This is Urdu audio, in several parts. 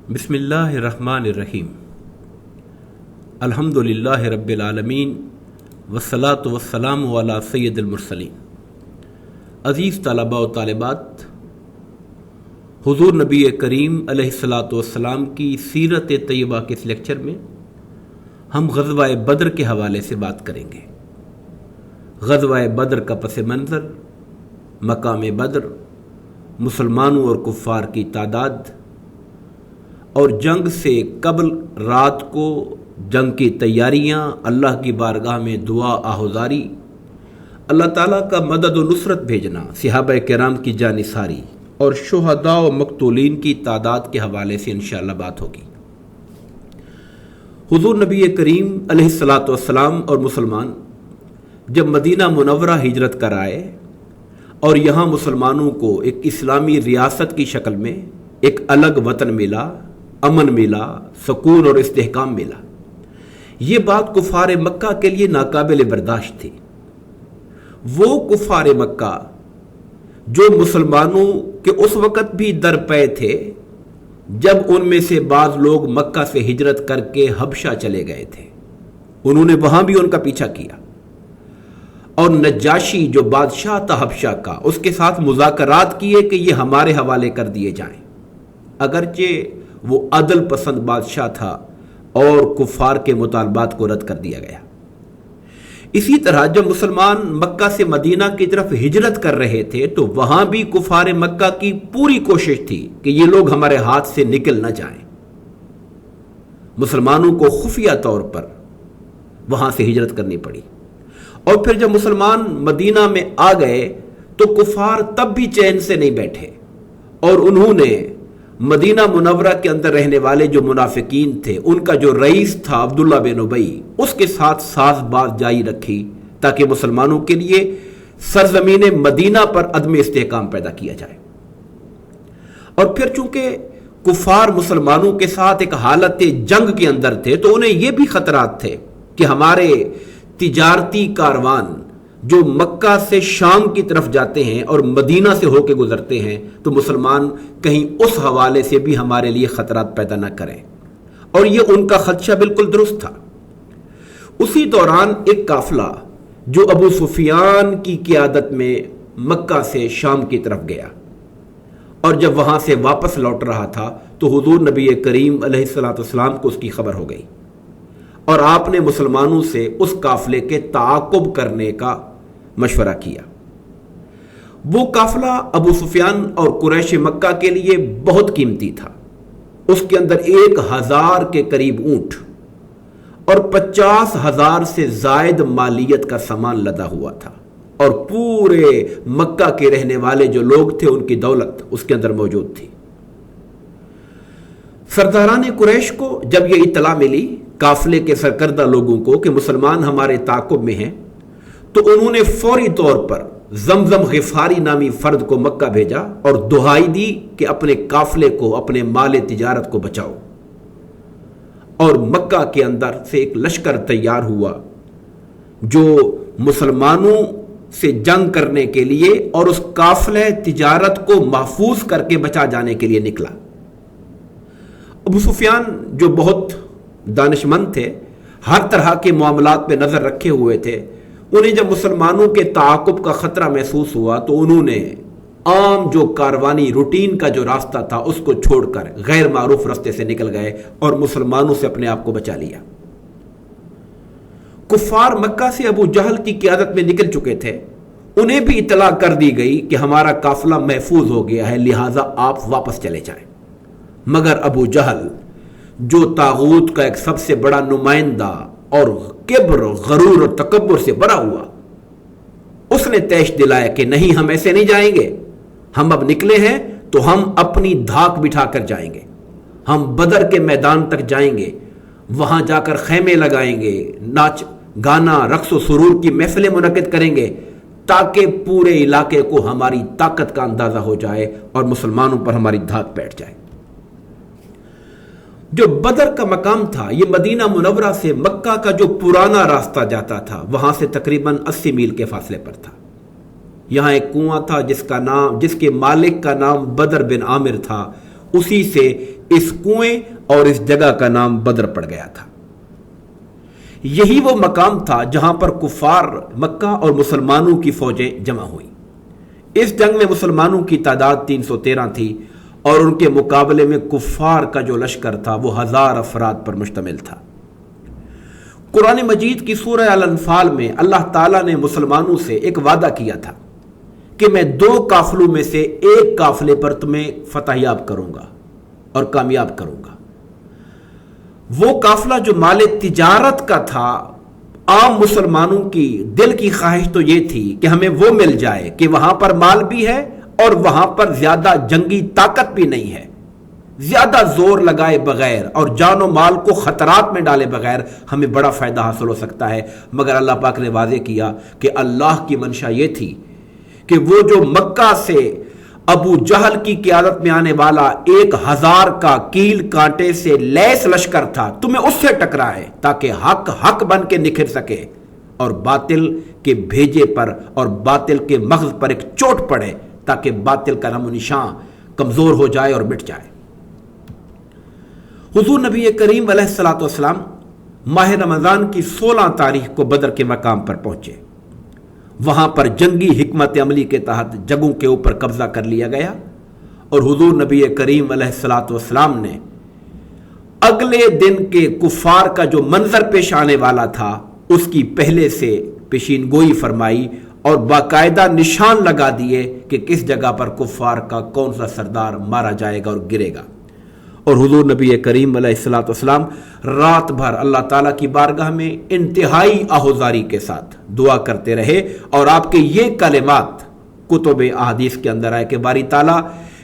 بسم اللہ الرحمن الرحیم الحمدللہ رب العالمین والصلاة والسلام علی سید المرسلین۔ عزیز طلباء و طالبات، حضور نبی کریم علیہ الصلاۃ والسلام کی سیرت طیبہ کے اس لیکچر میں ہم غزوہ بدر کے حوالے سے بات کریں گے۔ غزوہ بدر کا پس منظر، مقام بدر، مسلمانوں اور کفار کی تعداد اور جنگ سے قبل رات کو جنگ کی تیاریاں، اللہ کی بارگاہ میں دعا آہوزاری، اللہ تعالیٰ کا مدد و نصرت بھیجنا، صحابہ کرام کی جانثاری اور شہداء و مقتولین کی تعداد کے حوالے سے انشاءاللہ بات ہوگی۔ حضور نبی کریم علیہ الصلاۃ والسلام اور مسلمان جب مدینہ منورہ ہجرت کر آئے اور یہاں مسلمانوں کو ایک اسلامی ریاست کی شکل میں ایک الگ وطن ملا، امن ملا، سکون اور استحکام ملا، یہ بات کفار مکہ کے لیے ناقابل برداشت تھی۔ وہ کفار مکہ جو مسلمانوں کے اس وقت بھی درپے تھے جب ان میں سے بعض لوگ مکہ سے ہجرت کر کے حبشہ چلے گئے تھے، انہوں نے وہاں بھی ان کا پیچھا کیا اور نجاشی جو بادشاہ تھا حبشہ کا، اس کے ساتھ مذاکرات کیے کہ یہ ہمارے حوالے کر دیے جائیں، اگرچہ وہ عدل پسند بادشاہ تھا اور کفار کے مطالبات کو رد کر دیا گیا۔ اسی طرح جب مسلمان مکہ سے مدینہ کی طرف ہجرت کر رہے تھے تو وہاں بھی کفار مکہ کی پوری کوشش تھی کہ یہ لوگ ہمارے ہاتھ سے نکل نہ جائیں۔ مسلمانوں کو خفیہ طور پر وہاں سے ہجرت کرنی پڑی، اور پھر جب مسلمان مدینہ میں آ گئے تو کفار تب بھی چین سے نہیں بیٹھے اور انہوں نے مدینہ منورہ کے اندر رہنے والے جو منافقین تھے، ان کا جو رئیس تھا عبداللہ بن ابی، اس کے ساتھ ساز باز جاری رکھی تاکہ مسلمانوں کے لیے سرزمین مدینہ پر عدم استحکام پیدا کیا جائے۔ اور پھر چونکہ کفار مسلمانوں کے ساتھ ایک حالت جنگ کے اندر تھے تو انہیں یہ بھی خطرات تھے کہ ہمارے تجارتی کاروان جو مکہ سے شام کی طرف جاتے ہیں اور مدینہ سے ہو کے گزرتے ہیں تو مسلمان کہیں اس حوالے سے بھی ہمارے لیے خطرات پیدا نہ کریں، اور یہ ان کا خدشہ بالکل درست تھا۔ اسی دوران ایک قافلہ جو ابو سفیان کی قیادت میں مکہ سے شام کی طرف گیا، اور جب وہاں سے واپس لوٹ رہا تھا تو حضور نبی کریم علیہ الصلوۃ والسلام کو اس کی خبر ہو گئی، اور آپ نے مسلمانوں سے اس قافلے کے تعاقب کرنے کا مشورہ کیا۔ وہ قافلہ ابو سفیان اور قریش مکہ کے لیے بہت قیمتی تھا۔ اس کے اندر 1000 کے قریب اونٹ اور 50,000 سے زائد مالیت کا سامان لدا ہوا تھا، اور پورے مکہ کے رہنے والے جو لوگ تھے ان کی دولت اس کے اندر موجود تھی۔ سرداران قریش کو جب یہ اطلاع ملی قافلے کے سرکردہ لوگوں کو کہ مسلمان ہمارے تعاقب میں ہیں، تو انہوں نے فوری طور پر زمزم غفاری نامی فرد کو مکہ بھیجا اور دہائی دی کہ اپنے قافلے کو، اپنے مال تجارت کو بچاؤ، اور مکہ کے اندر سے ایک لشکر تیار ہوا جو مسلمانوں سے جنگ کرنے کے لیے اور اس قافلے تجارت کو محفوظ کر کے بچا جانے کے لیے نکلا۔ ابو سفیان جو بہت دانش مند تھے، ہر طرح کے معاملات پہ نظر رکھے ہوئے تھے، انہیں جب مسلمانوں کے تعاقب کا خطرہ محسوس ہوا تو انہوں نے عام جو کاروانی روٹین کا جو راستہ تھا اس کو چھوڑ کر غیر معروف راستے سے نکل گئے اور مسلمانوں سے اپنے آپ کو بچا لیا۔ کفار مکہ سے ابو جہل کی قیادت میں نکل چکے تھے، انہیں بھی اطلاع کر دی گئی کہ ہمارا قافلہ محفوظ ہو گیا ہے، لہٰذا آپ واپس چلے جائیں۔ مگر ابو جہل جو طاغوت کا ایک سب سے بڑا نمائندہ اور کبر، غرور اور تکبر سے بڑا ہوا، اس نے تیش دلایا کہ نہیں، ہم ایسے نہیں جائیں گے، ہم اب نکلے ہیں تو ہم اپنی دھاک بٹھا کر جائیں گے، ہم بدر کے میدان تک جائیں گے، وہاں جا کر خیمے لگائیں گے، ناچ گانا، رقص و سرور کی محفلیں منعقد کریں گے تاکہ پورے علاقے کو ہماری طاقت کا اندازہ ہو جائے اور مسلمانوں پر ہماری دھاک بیٹھ جائے۔ جو بدر کا مقام تھا یہ مدینہ منورہ سے مکہ کا جو پرانا راستہ جاتا تھا وہاں سے تقریباً 80 میل کے فاصلے پر تھا۔ یہاں ایک کنواں تھا جس کے مالک کا نام بدر بن عامر تھا، اسی سے اس کنویں اور اس جگہ کا نام بدر پڑ گیا تھا۔ یہی وہ مقام تھا جہاں پر کفار مکہ اور مسلمانوں کی فوجیں جمع ہوئیں۔ اس جنگ میں مسلمانوں کی تعداد 313 تھی اور ان کے مقابلے میں کفار کا جو لشکر تھا وہ 1000 افراد پر مشتمل تھا۔ قرآن مجید کی سورہ الانفال میں اللہ تعالیٰ نے مسلمانوں سے ایک وعدہ کیا تھا کہ میں 2 قافلوں میں سے ایک قافلے پر تمہیں فتح یاب کروں گا اور کامیاب کروں گا۔ وہ قافلہ جو مال تجارت کا تھا، عام مسلمانوں کی دل کی خواہش تو یہ تھی کہ ہمیں وہ مل جائے کہ وہاں پر مال بھی ہے اور وہاں پر زیادہ جنگی طاقت بھی نہیں ہے، زیادہ زور لگائے بغیر اور جان و مال کو خطرات میں ڈالے بغیر ہمیں بڑا فائدہ حاصل ہو سکتا ہے۔ مگر اللہ پاک نے واضح کیا کہ اللہ کی منشا یہ تھی کہ وہ جو مکہ سے ابو جہل کی قیادت میں آنے والا 1000 کا کیل کانٹے سے لیس لشکر تھا تمہیں اس سے ٹکرائے تاکہ حق حق بن کے نکھر سکے اور باطل کے بھیجے پر اور باطل کے مغز پر ایک چوٹ پڑے تاکہ باطل کا نام و نشان کمزور ہو جائے اور مٹ جائے۔ حضور نبی کریم علیہ الصلوۃ والسلام ماہ رمضان کی 16 تاریخ کو بدر کے مقام پر پہنچے۔ وہاں پر جنگی حکمت عملی کے تحت جگہوں کے اوپر قبضہ کر لیا گیا اور حضور نبی کریم علیہ الصلوۃ والسلام نے اگلے دن کے کفار کا جو منظر پیش آنے والا تھا اس کی پہلے سے پیشین گوئی فرمائی اور باقاعدہ نشان لگا دیے کہ کس جگہ پر کفار کا کون سا سردار مارا جائے گا اور گرے گا۔ اور حضور نبی کریم علیہ الصلوۃ والسلام رات بھر اللہ تعالیٰ کی بارگاہ میں انتہائی آہوزاری کے ساتھ دعا کرتے رہے اور آپ کے یہ کلمات کتب احادیث کے اندر آئے کہ باری تعالیٰ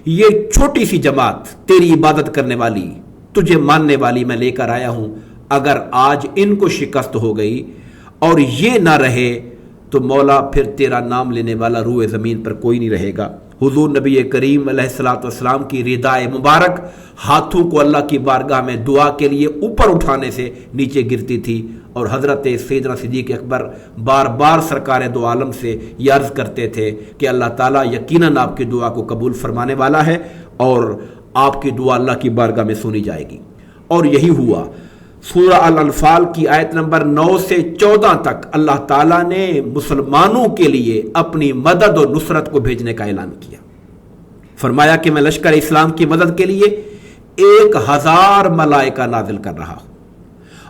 یہ چھوٹی سی جماعت تیری عبادت کرنے والی، تجھے ماننے والی میں لے کر آیا ہوں، اگر آج ان کو شکست ہو گئی اور یہ نہ رہے تو مولا پھر تیرا نام لینے والا روئے زمین پر کوئی نہیں رہے گا۔ حضور نبی کریم علیہ الصلوۃ والسلام کی ردائے مبارک ہاتھوں کو اللہ کی بارگاہ میں دعا کے لیے اوپر اٹھانے سے نیچے گرتی تھی اور حضرت سیدنا صدیق اکبر بار بار سرکار دو عالم سے یہ عرض کرتے تھے کہ اللہ تعالیٰ یقیناً آپ کی دعا کو قبول فرمانے والا ہے اور آپ کی دعا اللہ کی بارگاہ میں سنی جائے گی۔ اور یہی ہوا۔ سورہ الانفال کی آیت نمبر 9 سے 14 تک اللہ تعالیٰ نے مسلمانوں کے لیے اپنی مدد اور نصرت کو بھیجنے کا اعلان کیا۔ فرمایا کہ میں لشکر اسلام کی مدد کے لیے 1000 ملائکہ نازل کر رہا ہوں۔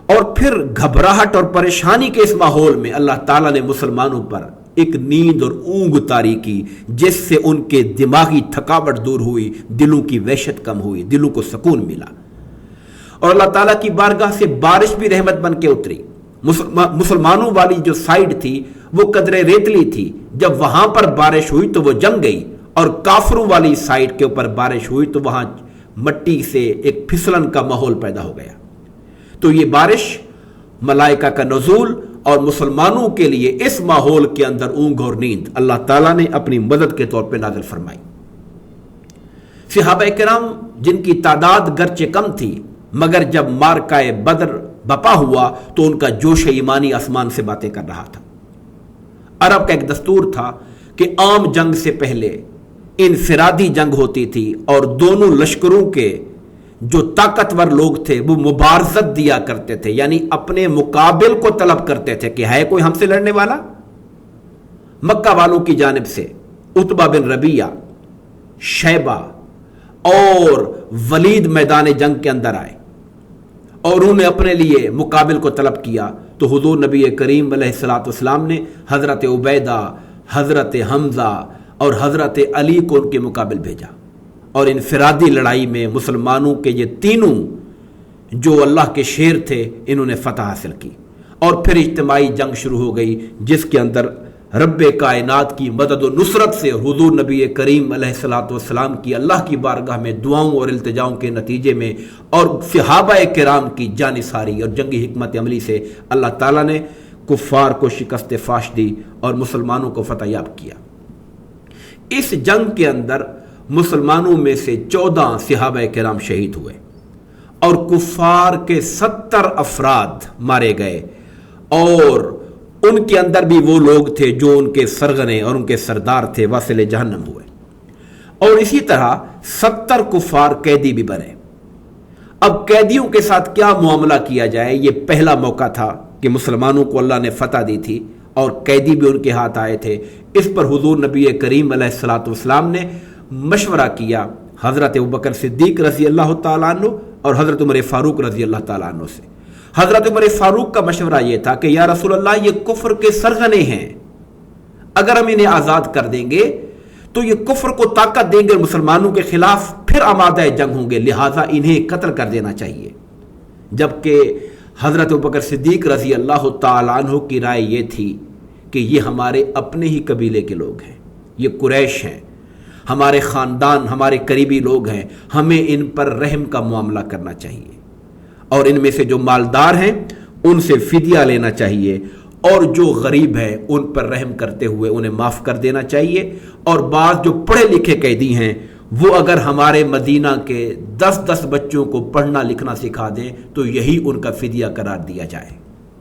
اور پھر گھبراہٹ اور پریشانی کے اس ماحول میں اللہ تعالیٰ نے مسلمانوں پر ایک نیند اور اونگ طاری کی جس سے ان کے دماغی تھکاوٹ دور ہوئی، دلوں کی وحشت کم ہوئی، دلوں کو سکون ملا۔ اور اللہ تعالیٰ کی بارگاہ سے بارش بھی رحمت بن کے اتری۔ مسلمانوں والی جو سائڈ تھی وہ قدرے ریتلی تھی، جب وہاں پر بارش ہوئی تو وہ جم گئی، اور کافروں والی سائڈ کے اوپر بارش ہوئی تو وہاں مٹی سے ایک پھسلن کا ماحول پیدا ہو گیا۔ تو یہ بارش، ملائکہ کا نزول اور مسلمانوں کے لیے اس ماحول کے اندر اونگ اور نیند اللہ تعالیٰ نے اپنی مدد کے طور پہ نازل فرمائی۔ صحابہ کرام جن کی تعداد گرچہ کم تھی مگر جب مارکہ بدر بپا ہوا تو ان کا جوش ایمانی آسمان سے باتیں کر رہا تھا۔ عرب کا ایک دستور تھا کہ عام جنگ سے پہلے انفرادی جنگ ہوتی تھی اور دونوں لشکروں کے جو طاقتور لوگ تھے وہ مبارزت دیا کرتے تھے، یعنی اپنے مقابل کو طلب کرتے تھے کہ ہے کوئی ہم سے لڑنے والا۔ مکہ والوں کی جانب سے عتبہ بن ربیعہ، شیبہ اور ولید میدان جنگ کے اندر آئے اور انہوں نے اپنے لیے مقابل کو طلب کیا تو حضور نبی کریم علیہ الصلوۃ والسلام نے حضرت عبیدہ، حضرت حمزہ اور حضرت علی کو ان کے مقابل بھیجا، اور انفرادی لڑائی میں مسلمانوں کے یہ تینوں جو اللہ کے شیر تھے انہوں نے فتح حاصل کی، اور پھر اجتماعی جنگ شروع ہو گئی جس کے اندر رب کائنات کی مدد و نصرت سے حضور نبی کریم علیہ الصلوۃ والسلام کی اللہ کی بارگاہ میں دعاؤں اور التجاؤں کے نتیجے میں اور صحابہ کرام کی جانثاری اور جنگی حکمت عملی سے اللہ تعالیٰ نے کفار کو شکست فاش دی اور مسلمانوں کو فتح یاب کیا۔ اس جنگ کے اندر مسلمانوں میں سے 14 صحابہ کرام شہید ہوئے اور کفار کے 70 افراد مارے گئے، اور ان کے اندر بھی وہ لوگ تھے جو ان کے سرغنے اور ان کے سردار تھے واصل جہنم ہوئے، اور اسی طرح 70 کفار قیدی بھی بنے۔ اب قیدیوں کے ساتھ کیا معاملہ کیا جائے، یہ پہلا موقع تھا کہ مسلمانوں کو اللہ نے فتح دی تھی اور قیدی بھی ان کے ہاتھ آئے تھے۔ اس پر حضور نبی کریم علیہ الصلوۃ والسلام نے مشورہ کیا حضرت ابوبکر صدیق رضی اللہ تعالیٰ عنہ اور حضرت عمر فاروق رضی اللہ تعالیٰ عنہ سے۔ حضرت عمر فاروق کا مشورہ یہ تھا کہ یا رسول اللہ، یہ کفر کے سرغنے ہیں، اگر ہم انہیں آزاد کر دیں گے تو یہ کفر کو طاقت دیں گے، مسلمانوں کے خلاف پھر آمادہ جنگ ہوں گے، لہٰذا انہیں قتل کر دینا چاہیے۔ جبکہ حضرت ابوبکر صدیق رضی اللہ تعالیٰ عنہ کی رائے یہ تھی کہ یہ ہمارے اپنے ہی قبیلے کے لوگ ہیں، یہ قریش ہیں، ہمارے خاندان، ہمارے قریبی لوگ ہیں، ہمیں ان پر رحم کا معاملہ کرنا چاہیے، اور ان میں سے جو مالدار ہیں ان سے فدیہ لینا چاہیے، اور جو غریب ہیں ان پر رحم کرتے ہوئے انہیں معاف کر دینا چاہیے، اور بعض جو پڑھے لکھے قیدی ہیں وہ اگر ہمارے مدینہ کے 10 بچوں کو پڑھنا لکھنا سکھا دیں تو یہی ان کا فدیہ قرار دیا جائے۔